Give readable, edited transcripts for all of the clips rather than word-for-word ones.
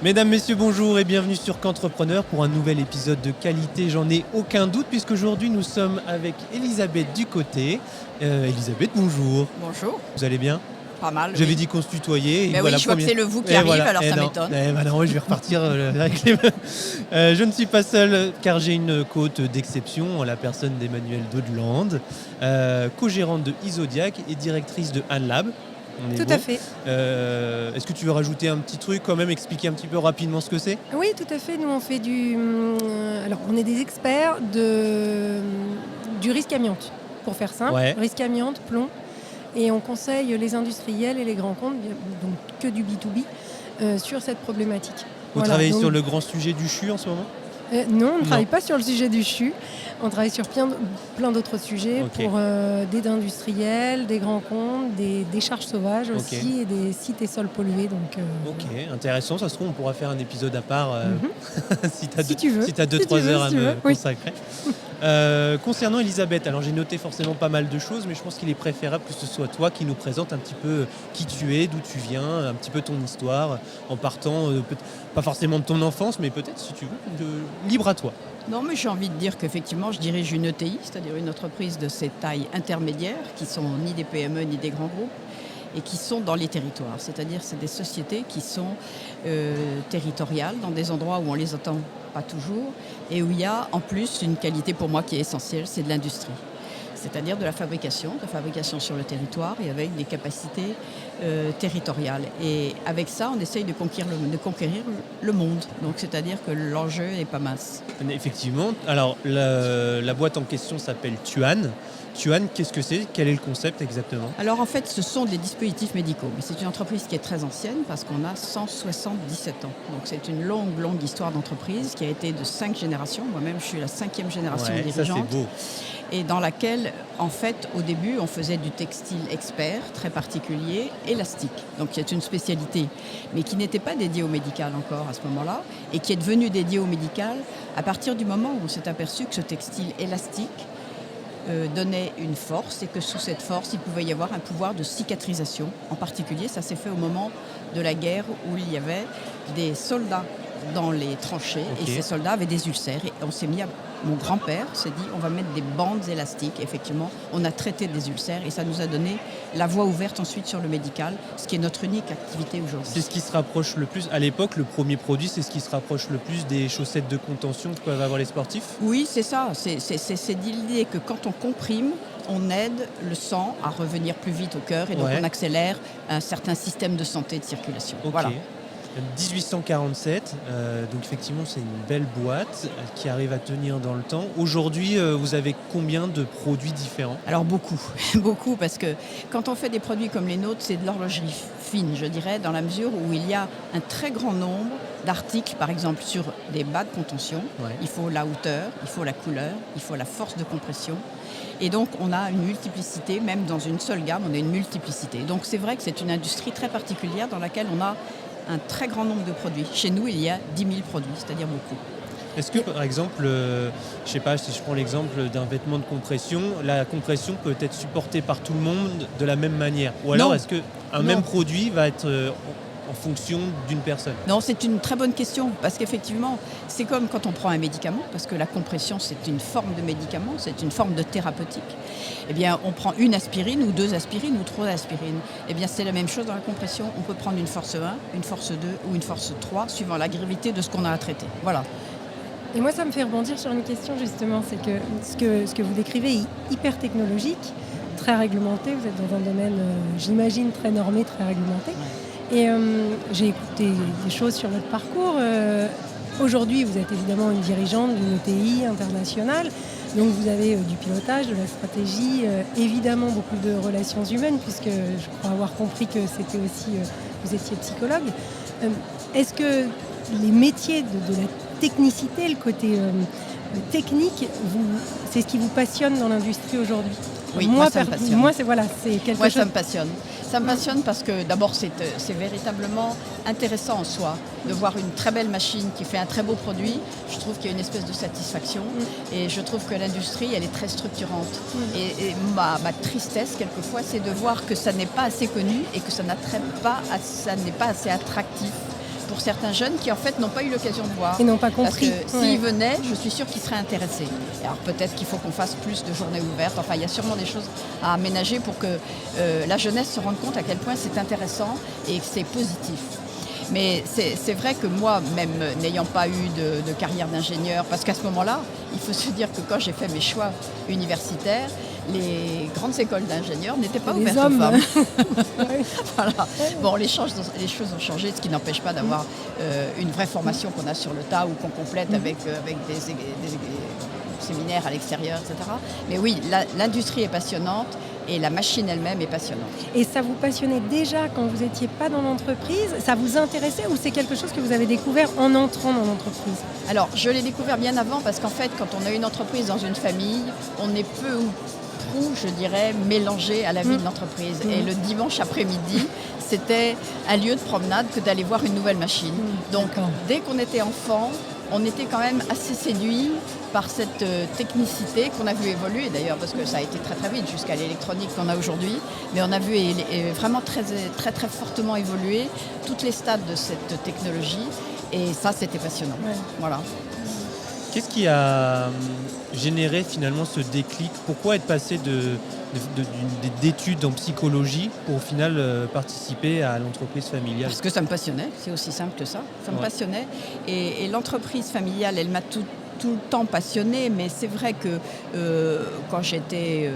Mesdames, messieurs, bonjour et bienvenue sur Qu'Entrepreneur pour un nouvel épisode de qualité, j'en ai aucun doute puisqu'aujourd'hui nous sommes avec Elisabeth Ducoté. Elisabeth, bonjour. Bonjour. Vous allez bien ? Pas mal. J'avais oui. dit qu'on se tutoyait. Mais oui, je vois que c'est le vous qui arrive, alors ça m'étonne. Non, je vais repartir avec les je ne suis pas seul car j'ai une côte d'exception en la personne d'Emmanuelle Daudeland, co-gérante de Isodiac et directrice de Anlab. Tout à fait. Est-ce que tu veux rajouter un petit truc quand même, expliquer un petit peu rapidement ce que c'est ? Oui, tout à fait. Nous, on fait alors, on est des experts du risque amiante, pour faire simple. Ouais. Risque amiante, plomb. Et on conseille les industriels et les grands comptes, donc que du B2B, sur cette problématique. Vous travaillez sur le grand sujet du CHU en ce moment ? Non, on ne travaille pas sur le sujet du CHU. On travaille sur plein d'autres sujets pour des industriels, des grands comptes, des décharges sauvages aussi et des sites et sols pollués. Donc, Ok, intéressant. Ça se trouve, on pourra faire un épisode à part si tu veux. Si tu as 2-3 heures à me consacrer. Concernant Elisabeth, alors j'ai noté forcément pas mal de choses, mais je pense qu'il est préférable que ce soit toi qui nous présente un petit peu qui tu es, d'où tu viens, un petit peu ton histoire, en partant, pas forcément de ton enfance, mais peut-être, si tu veux, libre à toi. Non, mais j'ai envie de dire qu'effectivement, je dirige une ETI, c'est-à-dire une entreprise de ces tailles intermédiaires, qui sont ni des PME ni des grands groupes, et qui sont dans les territoires. C'est-à-dire c'est des sociétés qui sont territoriales, dans des endroits où on les entend pas toujours, et où il y a en plus une qualité pour moi qui est essentielle, c'est de l'industrie. C'est-à-dire de la fabrication sur le territoire et avec des capacités territoriales. Et avec ça, on essaye de conquérir le monde. Donc, c'est-à-dire que l'enjeu n'est pas mince. Effectivement. Alors, la boîte en question s'appelle Tuan. Tuan, qu'est-ce que c'est ? Quel est le concept exactement ? Alors, en fait, ce sont des dispositifs médicaux. Mais c'est une entreprise qui est très ancienne parce qu'on a 177 ans. Donc, c'est une longue histoire d'entreprise qui a été de 5 générations. Moi-même, je suis la 5e génération dirigeante. Ça, c'est beau. Et dans laquelle, en fait, au début, on faisait du textile expert, très particulier, élastique. Donc, c'est une spécialité, mais qui n'était pas dédiée au médical encore à ce moment-là, et qui est devenue dédiée au médical à partir du moment où on s'est aperçu que ce textile élastique donnait une force, et que sous cette force, il pouvait y avoir un pouvoir de cicatrisation. En particulier, ça s'est fait au moment de la guerre où il y avait des soldats dans les tranchées, et ces soldats avaient des ulcères. Et on s'est mis mon grand-père s'est dit, on va mettre des bandes élastiques. Effectivement, on a traité des ulcères et ça nous a donné la voie ouverte ensuite sur le médical, ce qui est notre unique activité aujourd'hui. C'est ce qui se rapproche le plus, à l'époque, le premier produit, c'est ce qui se rapproche le plus des chaussettes de contention que peuvent avoir les sportifs ? Oui, c'est ça. C'est l'idée que quand on comprime, on aide le sang à revenir plus vite au cœur et donc on accélère un certain système de santé et de circulation. Voilà. 1847, donc effectivement c'est une belle boîte qui arrive à tenir dans le temps. Aujourd'hui, vous avez combien de produits différents ? Alors beaucoup, beaucoup, parce que quand on fait des produits comme les nôtres, c'est de l'horlogerie fine, je dirais, dans la mesure où il y a un très grand nombre d'articles, par exemple sur des bas de contention. Il faut la hauteur, il faut la couleur, il faut la force de compression. Et donc, on a une multiplicité, même dans une seule gamme, on a une multiplicité. Donc, c'est vrai que c'est une industrie très particulière dans laquelle on a un très grand nombre de produits. Chez nous, il y a 10 000 produits, c'est-à-dire beaucoup. Est-ce que, par exemple, je sais pas, si je prends l'exemple d'un vêtement de compression, la compression peut être supportée par tout le monde de la même manière ? Ou alors, est-ce qu'un même produit va être en fonction d'une personne ? Non, c'est une très bonne question, parce qu'effectivement, c'est comme quand on prend un médicament, parce que la compression, c'est une forme de médicament, c'est une forme de thérapeutique. Eh bien, on prend une aspirine, ou 2 aspirines, ou 3 aspirines. Eh bien, c'est la même chose dans la compression. On peut prendre une force 1, une force 2 ou une force 3, suivant la gravité de ce qu'on a à traiter. Voilà. Et moi, ça me fait rebondir sur une question, justement. C'est que ce que vous décrivez est hyper technologique, très réglementé. Vous êtes dans un domaine, j'imagine, très normé, très réglementé. Et j'ai écouté des choses sur votre parcours. Aujourd'hui, vous êtes évidemment une dirigeante d'une ETI internationale. Donc, vous avez du pilotage, de la stratégie, évidemment beaucoup de relations humaines, puisque je crois avoir compris que c'était aussi, vous étiez psychologue. Est-ce que les métiers de la technicité, le côté technique, c'est ce qui vous passionne dans l'industrie aujourd'hui ? Oui, moi ça me passionne. Moi, c'est quelque chose... ça me passionne. Ça me passionne parce que d'abord, c'est véritablement intéressant en soi de voir une très belle machine qui fait un très beau produit. Je trouve qu'il y a une espèce de satisfaction et je trouve que l'industrie, elle est très structurante. Et ma tristesse, quelquefois, c'est de voir que ça n'est pas assez connu et que ça n'est pas assez attractif pour certains jeunes qui en fait n'ont pas eu l'occasion de voir. Ils n'ont pas Parce compris. que s'ils venaient, je suis sûre qu'ils seraient intéressés. Alors peut-être qu'il faut qu'on fasse plus de journées ouvertes. Enfin, il y a sûrement des choses à aménager pour que la jeunesse se rende compte à quel point c'est intéressant et que c'est positif. Mais c'est vrai que moi, même n'ayant pas eu de carrière d'ingénieur, parce qu'à ce moment-là, il faut se dire que quand j'ai fait mes choix universitaires, les grandes écoles d'ingénieurs n'étaient pas ouvertes aux femmes. Voilà. Bon, les choses ont changé, ce qui n'empêche pas d'avoir une vraie formation qu'on a sur le tas ou qu'on complète avec des séminaires à l'extérieur, etc. Mais oui, l'industrie est passionnante. Et la machine elle-même est passionnante. Et ça vous passionnait déjà quand vous n'étiez pas dans l'entreprise? Ça vous intéressait ou c'est quelque chose que vous avez découvert en entrant dans l'entreprise? Alors, je l'ai découvert bien avant parce qu'en fait, quand on a une entreprise dans une famille, on est peu ou prou, je dirais, mélangé à la vie de l'entreprise. Et le dimanche après-midi, c'était un lieu de promenade que d'aller voir une nouvelle machine. Donc, dès qu'on était enfant, on était quand même assez séduits par cette technicité qu'on a vu évoluer d'ailleurs, parce que ça a été très très vite jusqu'à l'électronique qu'on a aujourd'hui, mais on a vu vraiment très très très fortement évoluer toutes les stades de cette technologie, et ça c'était passionnant. Ouais. Voilà. Qu'est-ce qui a généré finalement ce déclic? Pourquoi être passé d'études en psychologie pour au final participer à l'entreprise familiale? Parce que ça me passionnait, c'est aussi simple que ça. Ça me passionnait. Et l'entreprise familiale, elle m'a tout le temps passionnée, mais c'est vrai que quand j'étais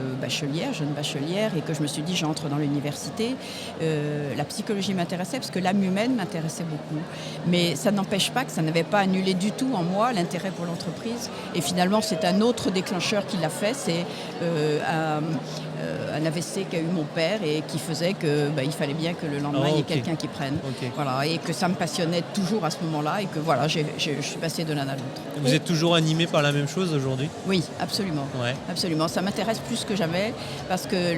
jeune bachelière, et que je me suis dit j'entre dans l'université, la psychologie m'intéressait parce que l'âme humaine m'intéressait beaucoup. Mais ça n'empêche pas que ça n'avait pas annulé du tout en moi l'intérêt pour l'entreprise. Et finalement, c'est un autre déclencheur qui l'a fait, c'est un AVC qu'a eu mon père et qui faisait que il fallait bien que le lendemain il y ait quelqu'un qui prenne. Voilà, et que ça me passionnait toujours à ce moment-là, et que voilà, je suis passée de l'un à l'autre. Vous êtes toujours animé par la même chose aujourd'hui? Oui, absolument. Ouais. Absolument. Ça m'intéresse plus que jamais parce que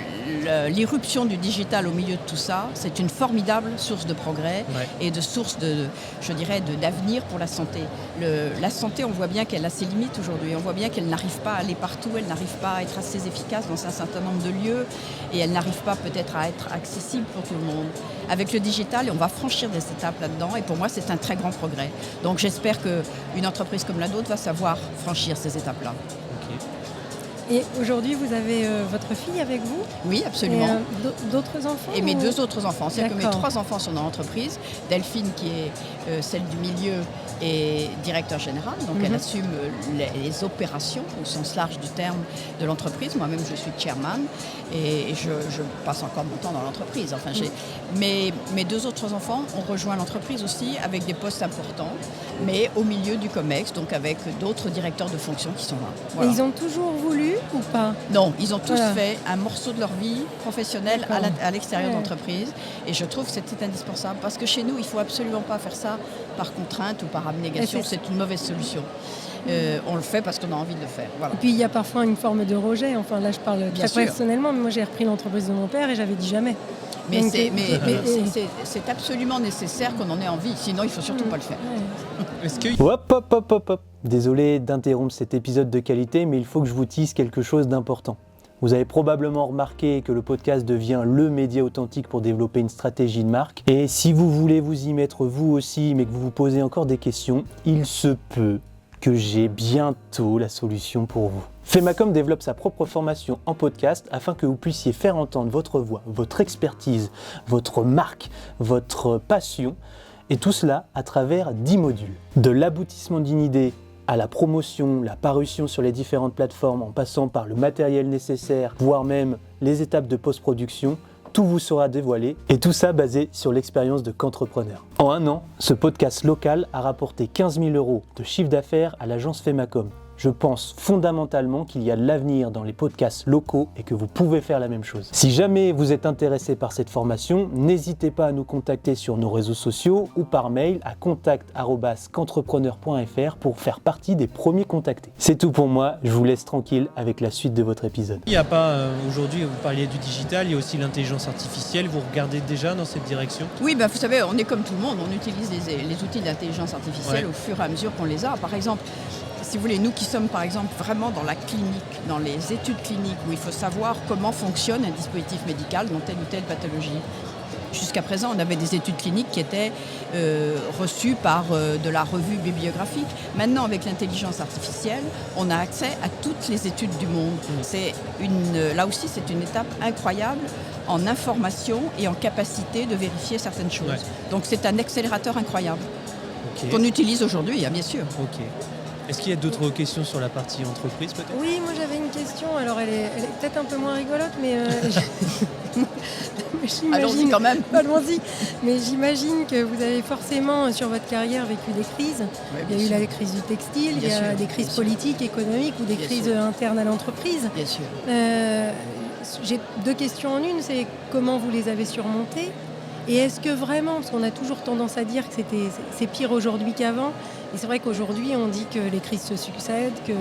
l'irruption du digital au milieu de tout ça, c'est une formidable source de progrès et de source d'avenir pour la santé. La santé, on voit bien qu'elle a ses limites aujourd'hui. On voit bien qu'elle n'arrive pas à aller partout, elle n'arrive pas à être assez efficace dans un certain nombre de lieux, et elle n'arrive pas peut-être à être accessible pour tout le monde. Avec le digital, on va franchir des étapes là-dedans, et pour moi, c'est un très grand progrès. Donc j'espère qu'une entreprise comme la nôtre va savoir franchir ces étapes-là. Et aujourd'hui, vous avez votre fille avec vous? Oui, absolument. Et d'autres enfants? Et mes 2 autres enfants. C'est-à-dire que mes 3 enfants sont dans l'entreprise. Delphine, qui est celle du milieu, est directeur général. Donc elle assume les opérations au sens large du terme de l'entreprise. Moi-même, je suis chairman et je passe encore mon temps dans l'entreprise. Enfin, mes 2 autres enfants ont rejoint l'entreprise aussi avec des postes importants, mais au milieu du COMEX, donc avec d'autres directeurs de fonction qui sont là. Voilà. Et ils ont toujours voulu ou pas? Non, ils ont tous fait un morceau de leur vie professionnelle à l'extérieur de l'entreprise, et je trouve que c'était indispensable parce que chez nous, il ne faut absolument pas faire ça par contrainte ou par abnégation, c'est une mauvaise solution. On le fait parce qu'on a envie de le faire. Voilà. Et puis il y a parfois une forme de rejet, enfin là je parle très personnellement, mais moi j'ai repris l'entreprise de mon père et j'avais dit jamais. Mais c'est absolument nécessaire qu'on en ait envie, sinon il ne faut surtout pas le faire. Est-ce que... Hop. Désolé d'interrompre cet épisode de qualité, mais il faut que je vous tease quelque chose d'important. Vous avez probablement remarqué que le podcast devient le média authentique pour développer une stratégie de marque. Et si vous voulez vous y mettre vous aussi, mais que vous vous posez encore des questions, il se peut que j'ai bientôt la solution pour vous. Femacom développe sa propre formation en podcast afin que vous puissiez faire entendre votre voix, votre expertise, votre marque, votre passion, et tout cela à travers 10 modules. De l'aboutissement d'une idée à la promotion, la parution sur les différentes plateformes, en passant par le matériel nécessaire, voire même les étapes de post-production, tout vous sera dévoilé, et tout ça basé sur l'expérience de qu'entrepreneur. En 1 an, ce podcast local a rapporté 15 000 € de chiffre d'affaires à l'agence Femacom. Je pense fondamentalement qu'il y a de l'avenir dans les podcasts locaux et que vous pouvez faire la même chose. Si jamais vous êtes intéressé par cette formation, n'hésitez pas à nous contacter sur nos réseaux sociaux ou par mail à contact@qu'entrepreneur.fr pour faire partie des premiers contactés. C'est tout pour moi, je vous laisse tranquille avec la suite de votre épisode. Il n'y a pas, aujourd'hui, vous parliez du digital, il y a aussi l'intelligence artificielle. Vous regardez déjà dans cette direction? Oui, vous savez, on est comme tout le monde, on utilise les outils d'intelligence artificielle au fur et à mesure qu'on les a. Par exemple, si vous voulez, nous qui sommes par exemple vraiment dans la clinique, dans les études cliniques, où il faut savoir comment fonctionne un dispositif médical dans telle ou telle pathologie. Jusqu'à présent, on avait des études cliniques qui étaient reçues par de la revue bibliographique. Maintenant, avec l'intelligence artificielle, on a accès à toutes les études du monde. Là aussi, c'est une étape incroyable en information et en capacité de vérifier certaines choses. Ouais. Donc c'est un accélérateur incroyable qu'on utilise aujourd'hui, bien sûr. Ok. Est-ce qu'il y a d'autres questions sur la partie entreprise peut-être ? Oui, moi j'avais une question, alors elle est peut-être un peu moins rigolote, mais j'imagine... Allons-y quand même. Allons-y. Mais j'imagine que vous avez forcément sur votre carrière vécu des crises. Oui, il y a eu la crise du textile, il y a des crises politiques, économiques ou des crises internes à l'entreprise. Bien sûr. J'ai 2 questions en une, c'est comment vous les avez surmontées et est-ce que vraiment, parce qu'on a toujours tendance à dire que c'est pire aujourd'hui qu'avant, et c'est vrai qu'aujourd'hui on dit que les crises se succèdent, que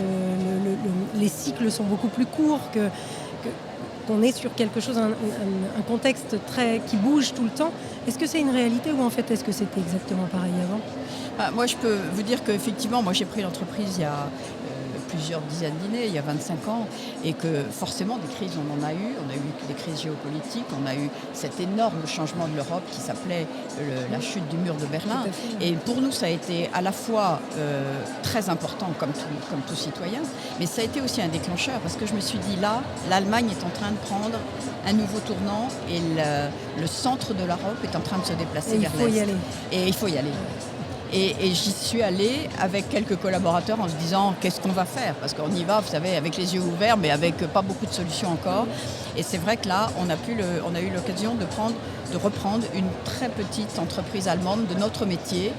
les cycles sont beaucoup plus courts, qu'on est sur quelque chose, un contexte qui bouge tout le temps. Est-ce que c'est une réalité ou en fait est-ce que c'était exactement pareil avant ? Moi je peux vous dire qu'effectivement, moi j'ai pris l'entreprise il y a plusieurs dizaines d'années, il y a 25 ans, et que forcément des crises on en a eu. On a eu des crises géopolitiques, on a eu cet énorme changement de l'Europe qui s'appelait la chute du mur de Berlin. Et pour nous ça a été à la fois très important comme tout citoyen, mais ça a été aussi un déclencheur parce que je me suis dit là, l'Allemagne est en train de prendre un nouveau tournant et le centre de l'Europe est en train de se déplacer vers l'Est. Et il faut y aller. Et j'y suis allée avec quelques collaborateurs en se disant qu'est-ce qu'on va faire ? Parce qu'on y va, vous savez, avec les yeux ouverts, mais avec pas beaucoup de solutions encore. Et c'est vrai que là, on a eu l'occasion de reprendre une très petite entreprise allemande de notre métier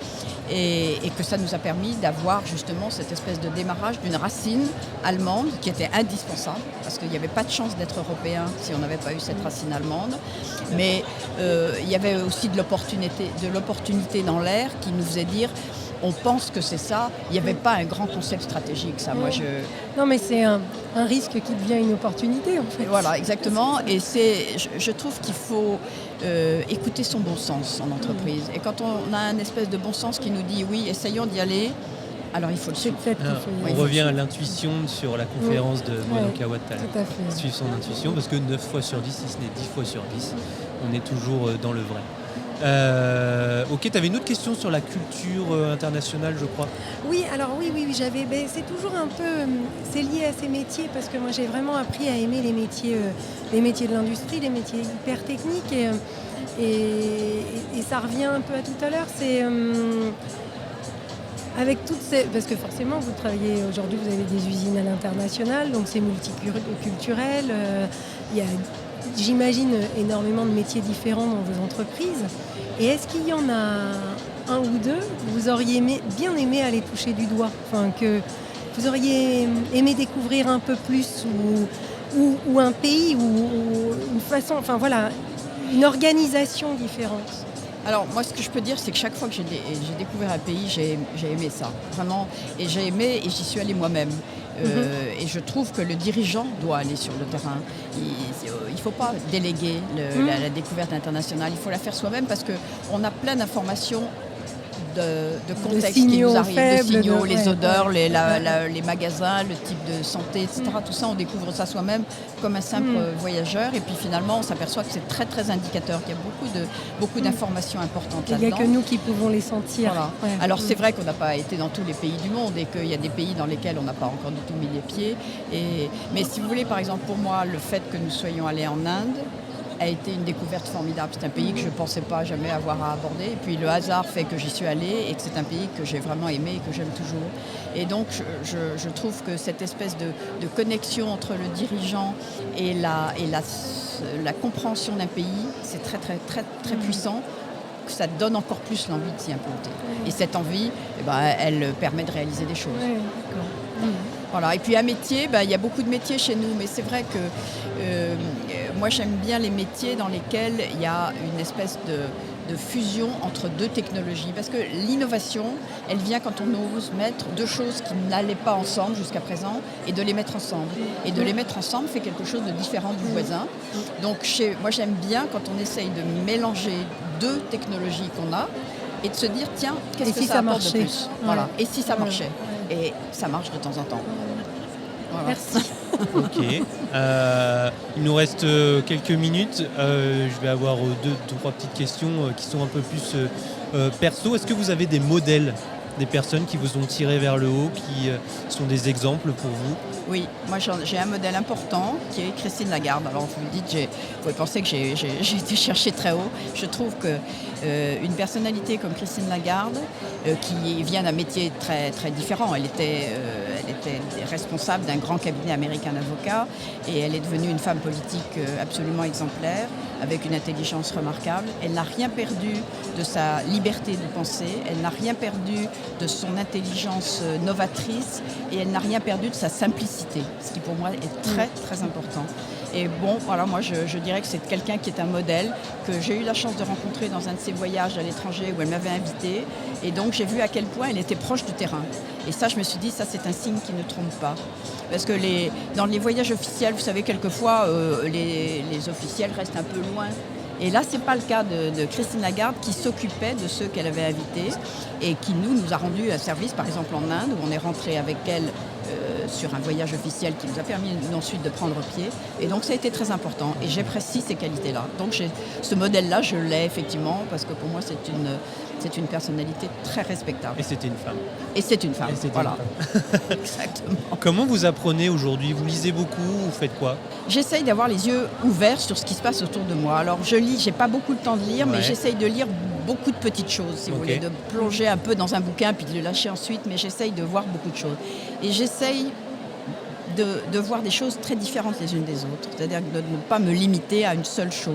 et que ça nous a permis d'avoir justement cette espèce de démarrage d'une racine allemande qui était indispensable parce qu'il n'y avait pas de chance d'être européen si on n'avait pas eu cette racine allemande. Mais il y avait aussi de l'opportunité dans l'air qui nous faisait dire on pense que c'est ça. Il n'y avait pas un grand concept stratégique, ça. Non, mais c'est un risque qui devient une opportunité, en fait. Voilà, exactement. Et je trouve qu'il faut écouter son bon sens en entreprise. Et quand on a un espèce de bon sens qui nous dit oui, essayons d'y aller, alors il faut le suivre. On revient à l'intuition sur la conférence de Monokawa tout à l'heure. Suivre son intuition, parce que 9 fois sur 10, si ce n'est 10 fois sur 10, on est toujours dans le vrai. Ok, tu avais une autre question sur la culture internationale, je crois. Oui, alors oui, j'avais. C'est toujours un peu, c'est lié à ces métiers parce que moi j'ai vraiment appris à aimer les métiers de l'industrie, les métiers hyper techniques et ça revient un peu à tout à l'heure. C'est avec toutes ces, parce que forcément vous travaillez aujourd'hui, vous avez des usines à l'international, donc c'est multiculturel. Il y a, j'imagine, énormément de métiers différents dans vos entreprises. Et est-ce qu'il y en a un ou deux que vous auriez bien aimé aller toucher du doigt, enfin, que vous auriez aimé découvrir un peu plus ou un pays ou une façon, enfin voilà, une organisation différente? Alors moi ce que je peux dire c'est que chaque fois que j'ai découvert un pays, j'ai aimé ça, vraiment, et j'ai aimé et j'y suis allée moi-même. Et je trouve que le dirigeant doit aller sur le terrain. Il ne faut pas déléguer la découverte internationale, il faut la faire soi-même parce qu'on a plein d'informations de contexte qui nous arrivent, faibles, de signaux, les odeurs, les magasins, le type de santé, etc. Tout ça, on découvre ça soi-même comme un simple voyageur. Et puis finalement, on s'aperçoit que c'est très, très indicateur, qu'il y a beaucoup d'informations importantes là-dedans. Il n'y a que nous qui pouvons les sentir. Voilà. Alors c'est vrai qu'on n'a pas été dans tous les pays du monde et qu'il y a des pays dans lesquels on n'a pas encore du tout mis les pieds. Mais si vous voulez, par exemple, pour moi, le fait que nous soyons allés en Inde a été une découverte formidable. C'est un pays que je ne pensais pas jamais avoir à aborder. Et puis le hasard fait que j'y suis allée et que c'est un pays que j'ai vraiment aimé et que j'aime toujours. Et donc je trouve que cette espèce de connexion entre le dirigeant et la compréhension d'un pays, c'est très, très, très, très puissant. Ça donne encore plus l'envie de s'y implanter. Et cette envie, elle permet de réaliser des choses. Oui, d'accord. Voilà. Et puis un métier, il y a beaucoup de métiers chez nous, mais c'est vrai que moi j'aime bien les métiers dans lesquels il y a une espèce de fusion entre deux technologies. Parce que l'innovation, elle vient quand on ose mettre deux choses qui n'allaient pas ensemble jusqu'à présent et de les mettre ensemble. Et de les mettre ensemble fait quelque chose de différent du voisin. Donc moi j'aime bien quand on essaye de mélanger deux technologies qu'on a et de se dire tiens, qu'est-ce que ça apporte de plus ? Voilà. Et si ça marchait ? Et ça marche de temps en temps. Voilà. Merci. Ok. Il nous reste quelques minutes. Je vais avoir deux, trois petites questions qui sont un peu plus perso. Est-ce que vous avez des modèles, des personnes qui vous ont tiré vers le haut, qui sont des exemples pour vous? Oui, moi j'ai un modèle important qui est Christine Lagarde. Alors vous me dites, vous pouvez penser que j'ai été chercher très haut. Je trouve qu'une personnalité comme Christine Lagarde, qui vient d'un métier très, très différent, elle était responsable d'un grand cabinet américain d'avocats et elle est devenue une femme politique absolument exemplaire, avec une intelligence remarquable. Elle n'a rien perdu de sa liberté de penser, elle n'a rien perdu de son intelligence novatrice et elle n'a rien perdu de sa simplicité, ce qui pour moi est très très important. Et bon, voilà, moi je dirais que c'est quelqu'un qui est un modèle que j'ai eu la chance de rencontrer dans un de ses voyages à l'étranger où elle m'avait invitée. Et donc j'ai vu à quel point elle était proche du terrain. Et ça, je me suis dit, ça c'est un signe qui ne trompe pas. Parce que dans les voyages officiels, vous savez, quelquefois, les officiels restent un peu loin. Et là, ce n'est pas le cas de Christine Lagarde qui s'occupait de ceux qu'elle avait invités et qui nous a rendu un service, par exemple en Inde, où on est rentré avec elle sur un voyage officiel qui nous a permis ensuite de prendre pied. Et donc ça a été très important et j'apprécie ces qualités-là. Donc ce modèle-là, je l'ai effectivement parce que pour moi c'est une personnalité très respectable. Et c'était une femme. Et c'est une femme, voilà. Une femme. Exactement. Comment vous apprenez aujourd'hui? Vous lisez beaucoup? Vous faites quoi? J'essaye d'avoir les yeux ouverts sur ce qui se passe autour de moi. Alors je lis, j'ai pas beaucoup de temps de lire, mais j'essaye de lire beaucoup de petites choses, si vous voulez, de plonger un peu dans un bouquin puis de le lâcher ensuite, mais j'essaye de voir beaucoup de choses. Et j'essaye de voir des choses très différentes les unes des autres, c'est-à-dire de ne pas me limiter à une seule chose.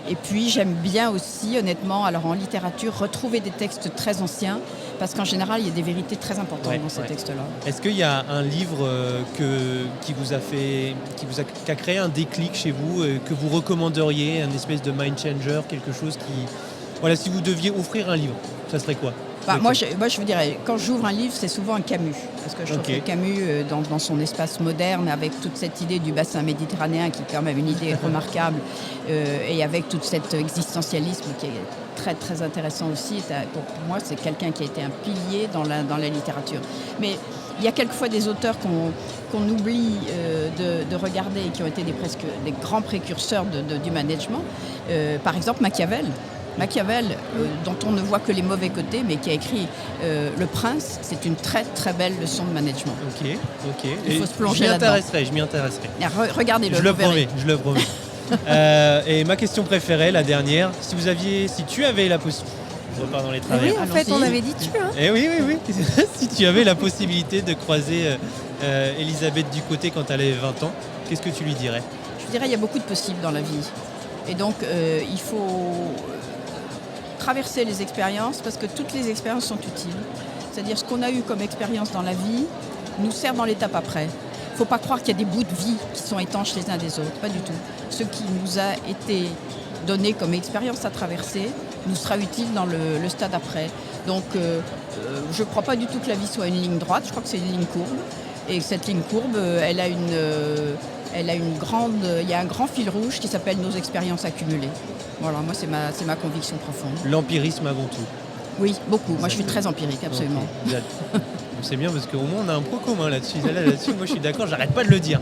Et puis j'aime bien aussi, honnêtement, alors en littérature, retrouver des textes très anciens, parce qu'en général, il y a des vérités très importantes dans ces textes-là. Est-ce qu'il y a un livre qui a créé un déclic chez vous, que vous recommanderiez, un espèce de mind changer, quelque chose qui... Voilà, si vous deviez offrir un livre, ça serait quoi? Moi, je vous dirais, quand j'ouvre un livre, c'est souvent un Camus. Parce que je trouve que Camus, dans son espace moderne, avec toute cette idée du bassin méditerranéen, qui est quand même une idée remarquable, et avec tout cet existentialisme qui est très, très intéressant aussi, pour moi, c'est quelqu'un qui a été un pilier dans la littérature. Mais il y a quelquefois des auteurs qu'on oublie de regarder et qui ont été presque des grands précurseurs du management. Par exemple, Machiavel, dont on ne voit que les mauvais côtés, mais qui a écrit Le Prince, c'est une très très belle leçon de management. Ok. Il faut se plonger là-dedans. Je m'y intéresserai. Regardez-le. Je le promets. Et ma question préférée, la dernière, si tu avais la possibilité... Je repars dans les travers. Oui, en fait, on avait dit tu. Eh oui. Si tu avais la possibilité de croiser Elisabeth Ducoté quand elle avait 20 ans, qu'est-ce que tu lui dirais? Je dirais qu'il y a beaucoup de possibles dans la vie. Et donc, il faut traverser les expériences parce que toutes les expériences sont utiles. C'est-à-dire ce qu'on a eu comme expérience dans la vie nous sert dans l'étape après. Il ne faut pas croire qu'il y a des bouts de vie qui sont étanches les uns des autres, pas du tout. Ce qui nous a été donné comme expérience à traverser nous sera utile dans le stade après. Donc je ne crois pas du tout que la vie soit une ligne droite, je crois que c'est une ligne courbe. Et cette ligne courbe, il y a un grand fil rouge qui s'appelle nos expériences accumulées. Voilà, moi c'est ma conviction profonde. L'empirisme avant tout. Oui, beaucoup. Moi je suis très empirique, absolument. Okay. C'est bien parce qu'au moins on a un point commun là-dessus. Là-dessus, moi je suis d'accord, j'arrête pas de le dire.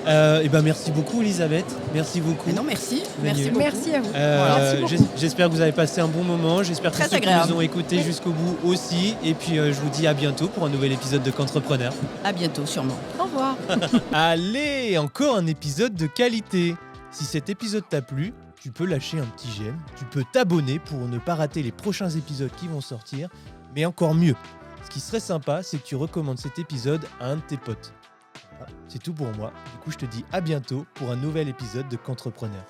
Merci beaucoup Elisabeth, merci beaucoup. Mais non, merci. Merci à vous. Merci beaucoup. J'espère que vous avez passé un bon moment, j'espère que ceux qui nous ont écoutés jusqu'au bout aussi. Et puis je vous dis à bientôt pour un nouvel épisode de Qu'entrepreneur. À bientôt, sûrement. Au revoir. Allez, encore un épisode de qualité. Si cet épisode t'a plu, tu peux lâcher un petit j'aime, tu peux t'abonner pour ne pas rater les prochains épisodes qui vont sortir, mais encore mieux, ce qui serait sympa, c'est que tu recommandes cet épisode à un de tes potes. Voilà, c'est tout pour moi. Du coup, je te dis à bientôt pour un nouvel épisode de Qu'entrepreneur.